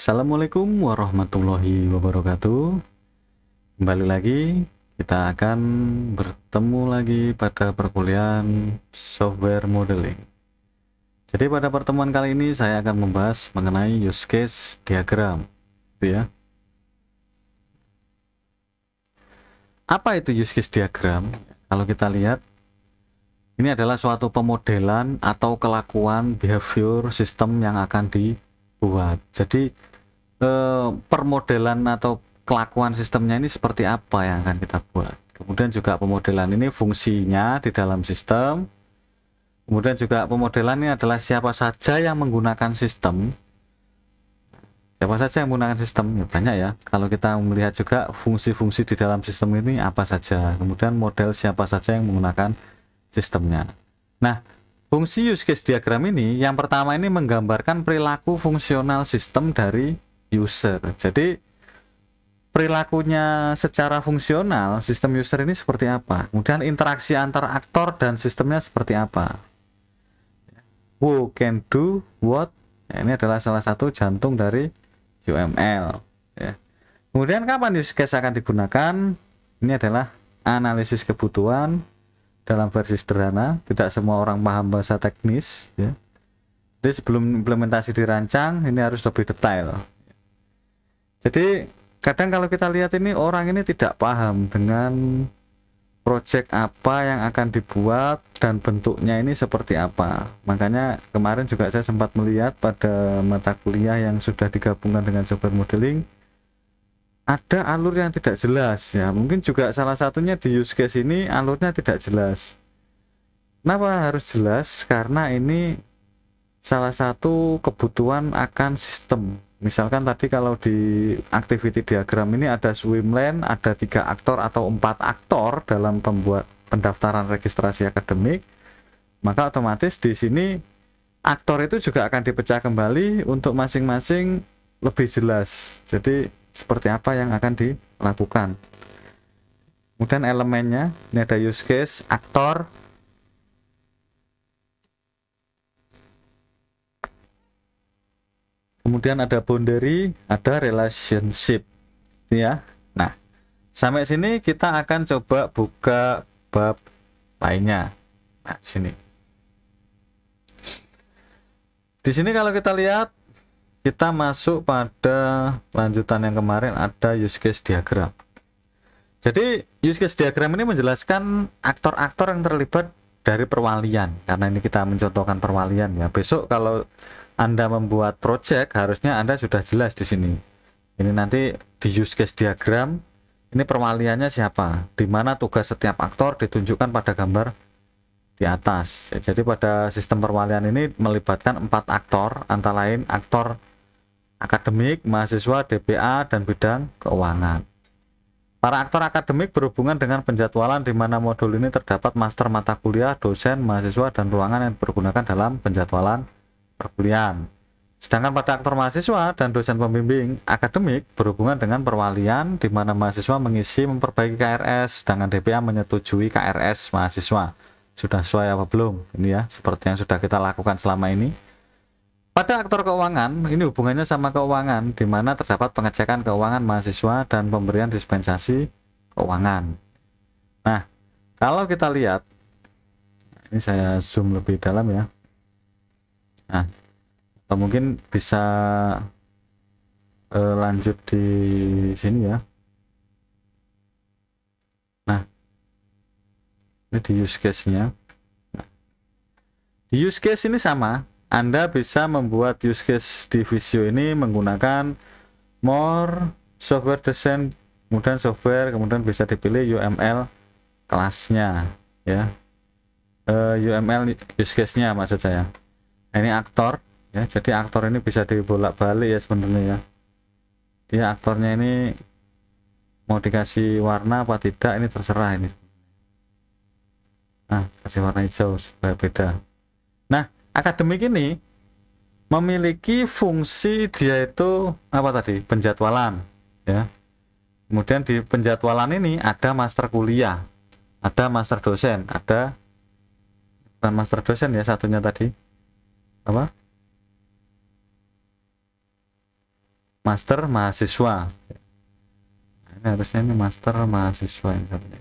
Assalamualaikum warahmatullahi wabarakatuh. Kembali lagi, kita akan bertemu lagi pada perkuliahan software modeling. Jadi pada pertemuan kali ini saya akan membahas mengenai use case diagram, ya. Apa itu use case diagram? Kalau kita lihat, ini adalah suatu pemodelan atau kelakuan behavior sistem yang akan dibuat. Jadi permodelan atau kelakuan sistemnya ini seperti apa yang akan kita buat. Kemudian juga pemodelan ini fungsinya di dalam sistem. Kemudian juga pemodelan ini adalah siapa saja yang menggunakan sistem. Siapa saja yang menggunakan sistem, ya banyak ya. Kalau kita melihat juga fungsi-fungsi di dalam sistem ini apa saja. Kemudian model siapa saja yang menggunakan sistemnya. Nah, fungsi use case diagram ini yang pertama ini menggambarkan perilaku fungsional sistem dari user. Jadi perilakunya secara fungsional sistem user ini seperti apa, kemudian interaksi antar aktor dan sistemnya seperti apa. Who can do what, nah, ini adalah salah satu jantung dari UML ya. Kemudian kapan use case akan digunakan, ini adalah analisis kebutuhan dalam versi sederhana, tidak semua orang paham bahasa teknis ya. Jadi sebelum implementasi dirancang ini harus lebih detail. Jadi kadang kalau kita lihat ini orang ini tidak paham dengan project apa yang akan dibuat dan bentuknya ini seperti apa. Makanya kemarin juga saya sempat melihat pada mata kuliah yang sudah digabungkan dengan software modeling, ada alur yang tidak jelas ya. Mungkin juga salah satunya di use case ini alurnya tidak jelas. Kenapa harus jelas? Karena ini salah satu kebutuhan akan sistem. Misalkan tadi kalau di activity diagram ini ada swim lane, ada 3 aktor atau 4 aktor dalam pembuat pendaftaran registrasi akademik, maka otomatis di sini aktor itu juga akan dipecah kembali untuk masing-masing lebih jelas. Jadi seperti apa yang akan dilakukan. Kemudian elemennya, ini ada use case, aktor, kemudian ada boundary, ada relationship ya. Nah, sampai sini kita akan coba buka bab lainnya. Nah, sini. Di sini kalau kita lihat, kita masuk pada lanjutan yang kemarin, ada use case diagram. Jadi use case diagram ini menjelaskan aktor-aktor yang terlibat dari perwalian, karena ini kita mencontohkan perwalian ya. Besok kalau Anda membuat project, harusnya Anda sudah jelas di sini. Ini nanti di use case diagram, ini perwaliannya siapa, di mana tugas setiap aktor ditunjukkan pada gambar di atas. Jadi pada sistem perwalian ini melibatkan 4 aktor, antara lain aktor akademik, mahasiswa, DPA, dan bidang keuangan. Para aktor akademik berhubungan dengan penjadwalan di mana modul ini terdapat master mata kuliah, dosen, mahasiswa, dan ruangan yang dipergunakan dalam penjadwalan perkuliahan. Sedangkan pada aktor mahasiswa dan dosen pembimbing akademik berhubungan dengan perwalian di mana mahasiswa mengisi memperbaiki KRS, sedangkan DPA menyetujui KRS mahasiswa. Sudah sesuai apa belum? Ini ya, seperti yang sudah kita lakukan selama ini. Pada aktor keuangan, ini hubungannya sama keuangan, di mana terdapat pengecekan keuangan mahasiswa dan pemberian dispensasi keuangan. Nah, kalau kita lihat, ini saya zoom lebih dalam ya. Nah, atau mungkin bisa lanjut di sini ya. Nah, ini di use case-nya. Nah, di use case ini sama. Anda bisa membuat use case di Visio ini menggunakan more, software design, kemudian software, kemudian bisa dipilih UML kelasnya ya. UML use case-nya maksud saya. Ini aktor ya, jadi aktor ini bisa dibolak-balik ya sebenarnya ya. Dia aktornya ini mau dikasih warna apa tidak, ini terserah ini. Nah, kasih warna hijau supaya beda. Nah, akademik ini memiliki fungsi, dia itu apa tadi, penjadwalan ya. Kemudian di penjadwalan ini ada master kuliah, ada master dosen, ada bukan master dosen ya, satunya tadi apa, master mahasiswa. Nah, ini harusnya ini master mahasiswa ini.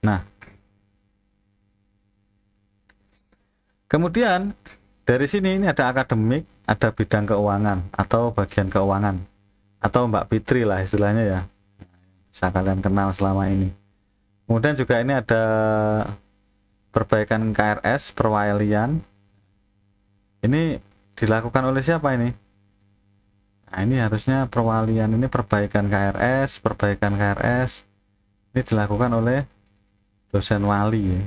Nah, kemudian dari sini ini ada akademik, ada bidang keuangan atau bagian keuangan atau Mbak Fitri lah istilahnya ya, bisa kalian kenal selama ini. Kemudian juga ini ada perbaikan KRS, perwalian. Ini dilakukan oleh siapa ini? Nah, ini harusnya perwalian ini perbaikan KRS, ini dilakukan oleh dosen wali ya.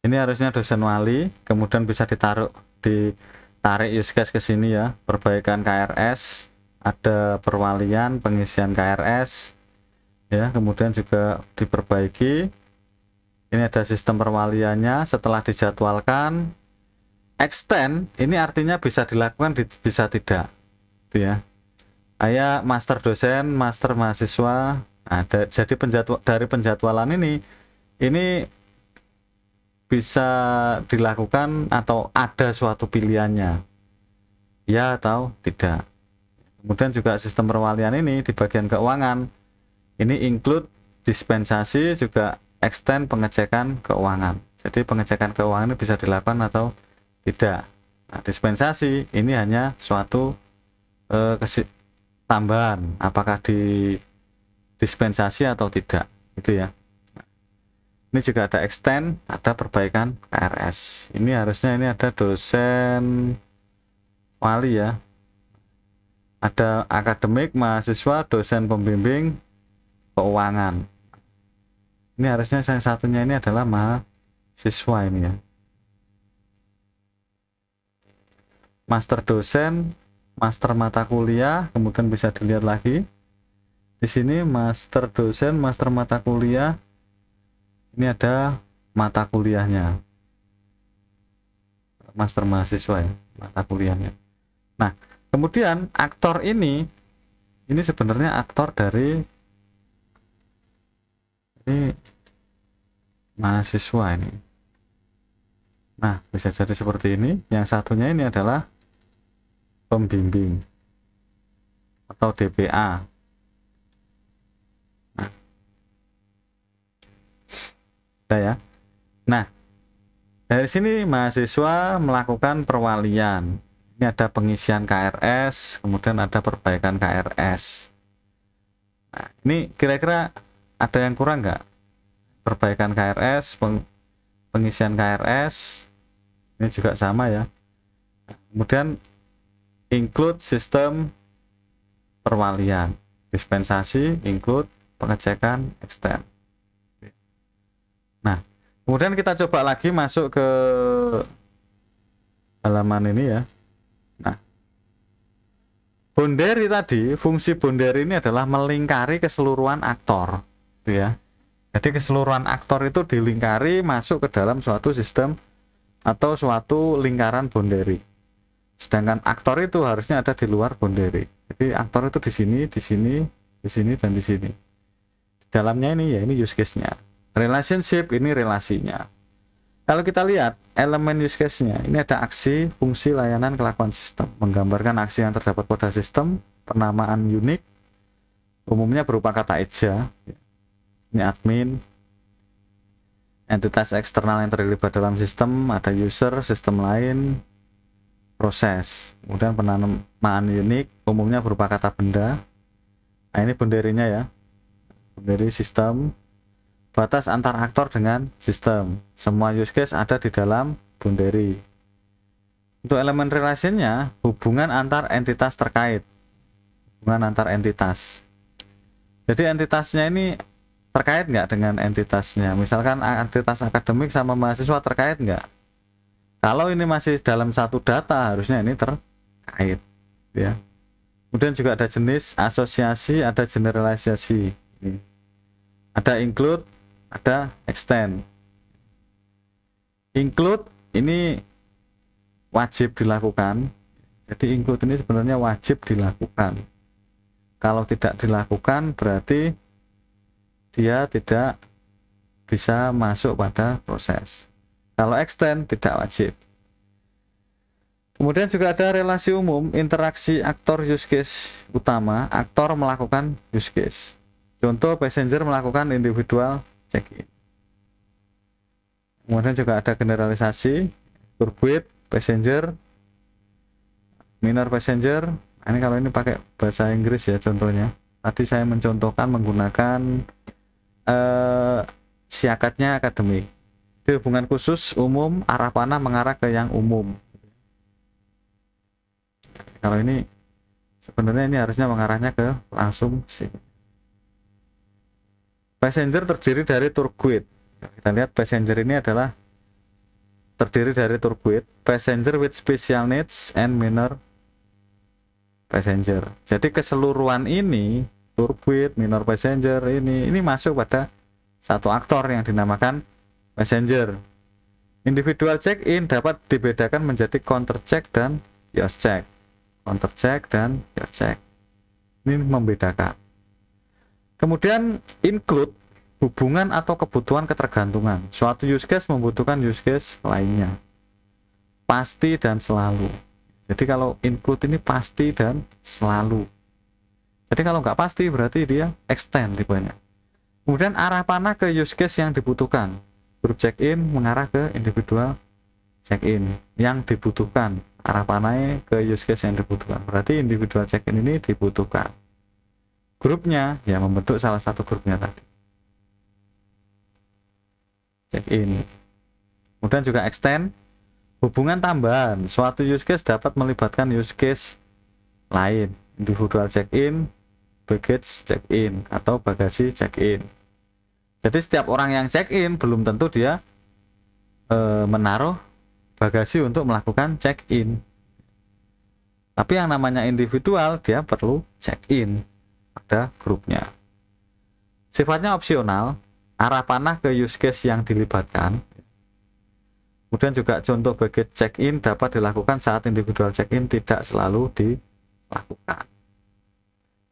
Ini harusnya dosen wali, kemudian bisa ditarik use case ke sini ya, perbaikan KRS, ada perwalian, pengisian KRS ya, kemudian juga diperbaiki. Ini ada sistem perwaliannya, setelah dijadwalkan extend, ini artinya bisa dilakukan, bisa tidak gitu ya. Kayak master dosen, master mahasiswa. Nah, jadi dari penjadwalan ini bisa dilakukan atau ada suatu pilihannya, ya atau tidak. Kemudian juga sistem perwalian ini di bagian keuangan, ini include dispensasi, juga extend pengecekan keuangan. Jadi pengecekan keuangan ini bisa dilakukan atau tidak. Nah, dispensasi ini hanya suatu tambahan, apakah di dispensasi atau tidak, itu ya. Ini juga ada extend, ada perbaikan KRS. Ini harusnya ini ada dosen wali ya. Ada akademik, mahasiswa, dosen pembimbing, keuangan. Ini harusnya yang satunya ini adalah mahasiswa ini ya. Master dosen, master mata kuliah, kemudian bisa dilihat lagi. Di sini master dosen, master mata kuliah. Ini ada mata kuliahnya, master mahasiswa ya, mata kuliahnya. Nah, kemudian aktor ini sebenarnya aktor dari ini mahasiswa ini. Nah, bisa jadi seperti ini. Yang satunya ini adalah pembimbing atau DPA. Ya. Nah, dari sini mahasiswa melakukan perwalian. Ini ada pengisian KRS, kemudian ada perbaikan KRS. Nah, ini kira-kira ada yang kurang nggak? Perbaikan KRS, pengisian KRS, ini juga sama ya. Kemudian include sistem perwalian, dispensasi, include pengecekan extend. Nah, kemudian kita coba lagi masuk ke halaman ini ya. Nah, boundary tadi, fungsi boundary ini adalah melingkari keseluruhan aktor, gitu ya. Jadi keseluruhan aktor itu dilingkari masuk ke dalam suatu sistem atau suatu lingkaran boundary. Sedangkan aktor itu harusnya ada di luar boundary. Jadi aktor itu di sini, di sini, di sini, dan di sini. Di dalamnya ini ya, ini use case-nya. Relationship ini relasinya. Kalau kita lihat elemen use case-nya, ini ada aksi, fungsi, layanan, kelakuan sistem, menggambarkan aksi yang terdapat pada sistem, penamaan unik, umumnya berupa kata eja. Ini admin, entitas eksternal yang terlibat dalam sistem, ada user, sistem lain, proses. Kemudian penamaan unik, umumnya berupa kata benda. Nah, ini boundary-nya ya, boundary sistem. Batas antar aktor dengan sistem. Semua use case ada di dalam boundary. Untuk elemen relationnya, hubungan antar entitas terkait. Hubungan antar entitas. Jadi entitasnya ini terkait nggak dengan entitasnya? Misalkan entitas akademik sama mahasiswa terkait nggak? Kalau ini masih dalam satu data, harusnya ini terkait. Ya. Kemudian juga ada jenis asosiasi, ada generalisasi. Ada include, ada extend. Include ini wajib dilakukan. Jadi include ini sebenarnya wajib dilakukan. Kalau tidak dilakukan berarti dia tidak bisa masuk pada proses. Kalau extend tidak wajib. Kemudian juga ada relasi umum, interaksi aktor use case utama, aktor melakukan use case. Contoh passenger melakukan individual check-in. Kemudian juga ada generalisasi, turbid, passenger, minor passenger. Ini kalau ini pakai bahasa Inggris ya contohnya. Tadi saya mencontohkan menggunakan siakatnya akademik. Di hubungan khusus umum, arah panah mengarah ke yang umum. Kalau ini sebenarnya ini harusnya mengarahnya ke langsung sih. Passenger terdiri dari turguid. Kita lihat passenger ini adalah terdiri dari turguid, passenger with special needs and minor passenger. Jadi keseluruhan ini turguid, minor passenger ini masuk pada satu aktor yang dinamakan passenger. Individual check-in dapat dibedakan menjadi counter check dan kiosk check. Counter check dan kiosk check. Ini membedakan. Kemudian include hubungan atau kebutuhan ketergantungan. Suatu use case membutuhkan use case lainnya. Pasti dan selalu. Jadi kalau include ini pasti dan selalu. Jadi kalau nggak pasti berarti dia extend tipenya. Kemudian arah panah ke use case yang dibutuhkan. Grup check-in mengarah ke individual check-in yang dibutuhkan. Arah panahnya ke use case yang dibutuhkan. Berarti individual check-in ini dibutuhkan. Grupnya ya membentuk salah satu grupnya tadi. Check-in. Kemudian juga extend, hubungan tambahan. Suatu use case dapat melibatkan use case lain. Individual check-in, baggage check-in, atau bagasi check-in. Jadi setiap orang yang check-in belum tentu dia menaruh bagasi untuk melakukan check-in. Tapi yang namanya individual dia perlu check-in pada grupnya. Sifatnya opsional, arah panah ke use case yang dilibatkan. Kemudian juga contoh baggage check-in dapat dilakukan saat individual check-in tidak selalu dilakukan.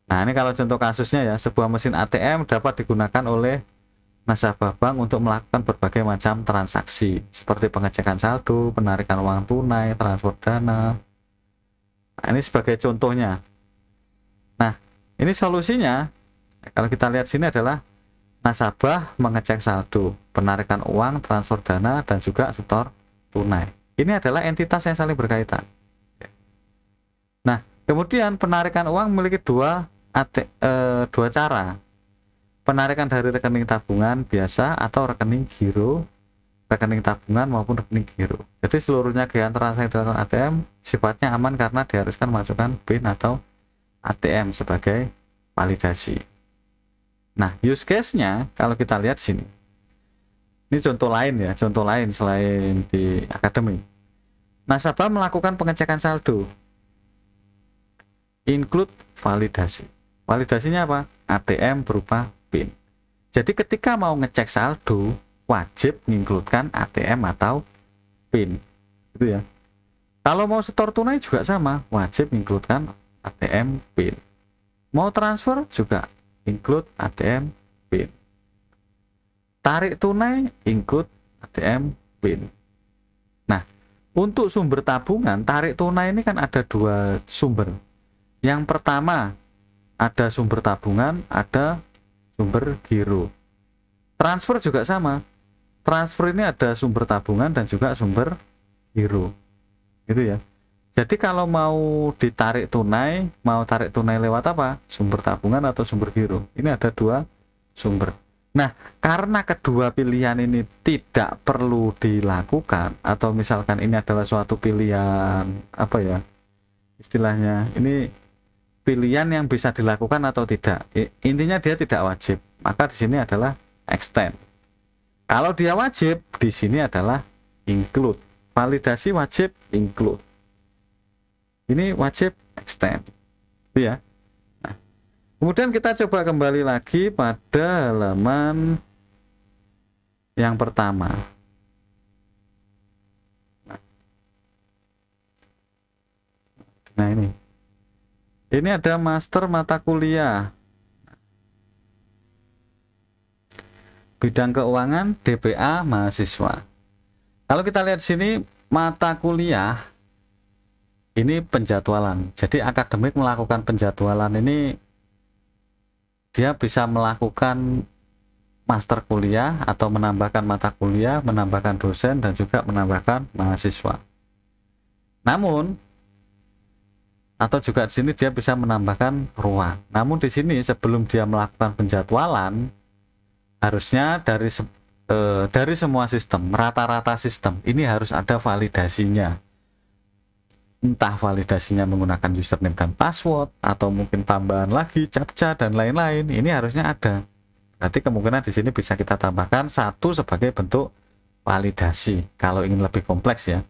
Nah ini kalau contoh kasusnya ya, sebuah mesin ATM dapat digunakan oleh nasabah bank untuk melakukan berbagai macam transaksi seperti pengecekan saldo, penarikan uang tunai, transfer dana. Nah, ini sebagai contohnya. Nah, ini solusinya kalau kita lihat sini adalah nasabah mengecek saldo, penarikan uang, transfer dana, dan juga setor tunai. Ini adalah entitas yang saling berkaitan. Nah, kemudian penarikan uang memiliki dua cara. Penarikan dari rekening tabungan biasa atau rekening giro, rekening tabungan maupun rekening giro. Jadi seluruhnya kegiatan transaksi dalam ATM sifatnya aman karena diharuskan masukkan PIN atau ATM sebagai validasi. Nah, use case-nya kalau kita lihat sini. Ini contoh lain ya, contoh lain selain di akademi. Nasabah melakukan pengecekan saldo. Include validasi. Validasinya apa? ATM berupa PIN. Jadi ketika mau ngecek saldo, wajib menginkludkan ATM atau PIN. Gitu ya. Kalau mau setor tunai juga sama, wajib menginkludkan ATM PIN. Mau transfer juga include ATM PIN. Tarik tunai include ATM PIN. Nah, untuk sumber tabungan, tarik tunai ini kan ada dua sumber. Yang pertama ada sumber tabungan, ada sumber giro. Transfer juga sama. Transfer ini ada sumber tabungan dan juga sumber giro. Gitu ya. Jadi kalau mau ditarik tunai, mau tarik tunai lewat apa? Sumber tabungan atau sumber giro. Ini ada dua sumber. Nah, karena kedua pilihan ini tidak perlu dilakukan, atau misalkan ini adalah suatu pilihan apa ya? Istilahnya, ini pilihan yang bisa dilakukan atau tidak. Intinya dia tidak wajib. Maka di sini adalah extend. Kalau dia wajib, di sini adalah include. Validasi wajib include. Ini wajib extend. Ya. Nah, kemudian kita coba kembali lagi pada halaman yang pertama. Nah, ini ada master mata kuliah bidang keuangan DPA mahasiswa. Kalau kita lihat sini mata kuliah ini penjadwalan. Jadi akademik melakukan penjadwalan ini, dia bisa melakukan master kuliah atau menambahkan mata kuliah, menambahkan dosen, dan juga menambahkan mahasiswa. Namun, atau juga di sini dia bisa menambahkan ruang. Namun di sini sebelum dia melakukan penjadwalan, harusnya dari semua sistem, rata-rata sistem, ini harus ada validasinya. Entah validasinya menggunakan username dan password, atau mungkin tambahan lagi, captcha, dan lain-lain. Ini harusnya ada. Berarti kemungkinan di sini bisa kita tambahkan satu sebagai bentuk validasi kalau ingin lebih kompleks ya.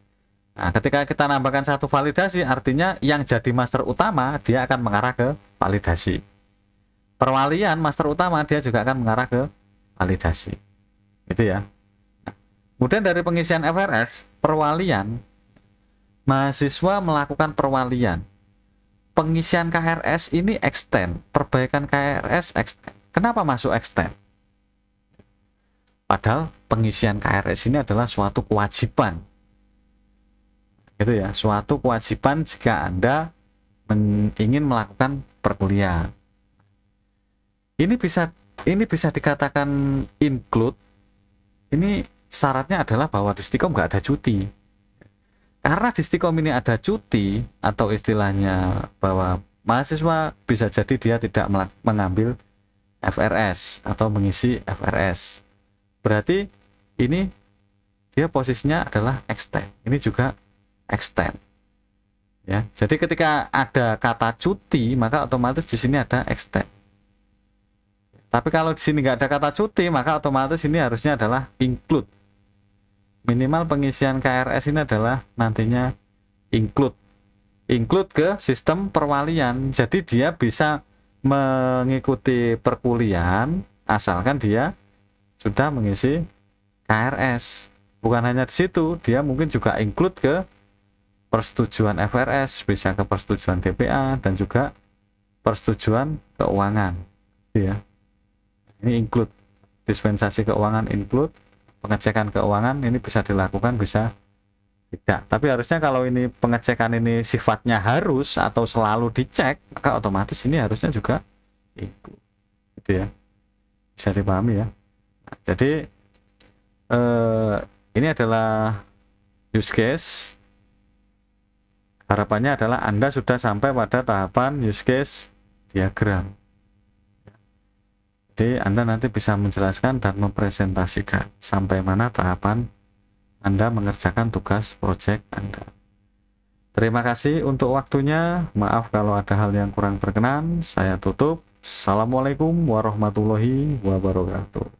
Nah, ketika kita nambahkan satu validasi, artinya yang jadi master utama dia akan mengarah ke validasi. Perwalian master utama dia juga akan mengarah ke validasi. Gitu ya. Kemudian dari pengisian FRS, perwalian, mahasiswa melakukan perwalian. Pengisian KRS ini extend, perbaikan KRS extend. Kenapa masuk extend? Padahal pengisian KRS ini adalah suatu kewajiban. Gitu ya, suatu kewajiban jika Anda ingin melakukan perkuliahan. Ini bisa dikatakan include. Ini syaratnya adalah bahwa di Stikom nggak ada cuti. Karena di Stikom ini ada cuti, atau istilahnya bahwa mahasiswa bisa jadi dia tidak mengambil FRS atau mengisi FRS. Berarti ini dia posisinya adalah extend. Ini juga extend. Ya, jadi ketika ada kata cuti, maka otomatis di sini ada extend. Tapi kalau di sini nggak ada kata cuti, maka otomatis ini harusnya adalah include. Minimal pengisian KRS ini adalah nantinya include ke sistem perwalian. Jadi dia bisa mengikuti perkuliahan asalkan dia sudah mengisi KRS. Bukan hanya di situ, dia mungkin juga include ke persetujuan FRS, bisa ke persetujuan DPA, dan juga persetujuan keuangan. Ya. Ini include, dispensasi keuangan include, pengecekan keuangan ini bisa dilakukan, bisa tidak. Tapi harusnya kalau ini pengecekan ini sifatnya harus atau selalu dicek, maka otomatis ini harusnya juga include. Gitu ya. Bisa dipahami ya. Nah, jadi ini adalah use case. Harapannya adalah Anda sudah sampai pada tahapan use case diagram. Jadi Anda nanti bisa menjelaskan dan mempresentasikan sampai mana tahapan Anda mengerjakan tugas proyek Anda. Terima kasih untuk waktunya. Maaf kalau ada hal yang kurang berkenan. Saya tutup. Assalamualaikum warahmatullahi wabarakatuh.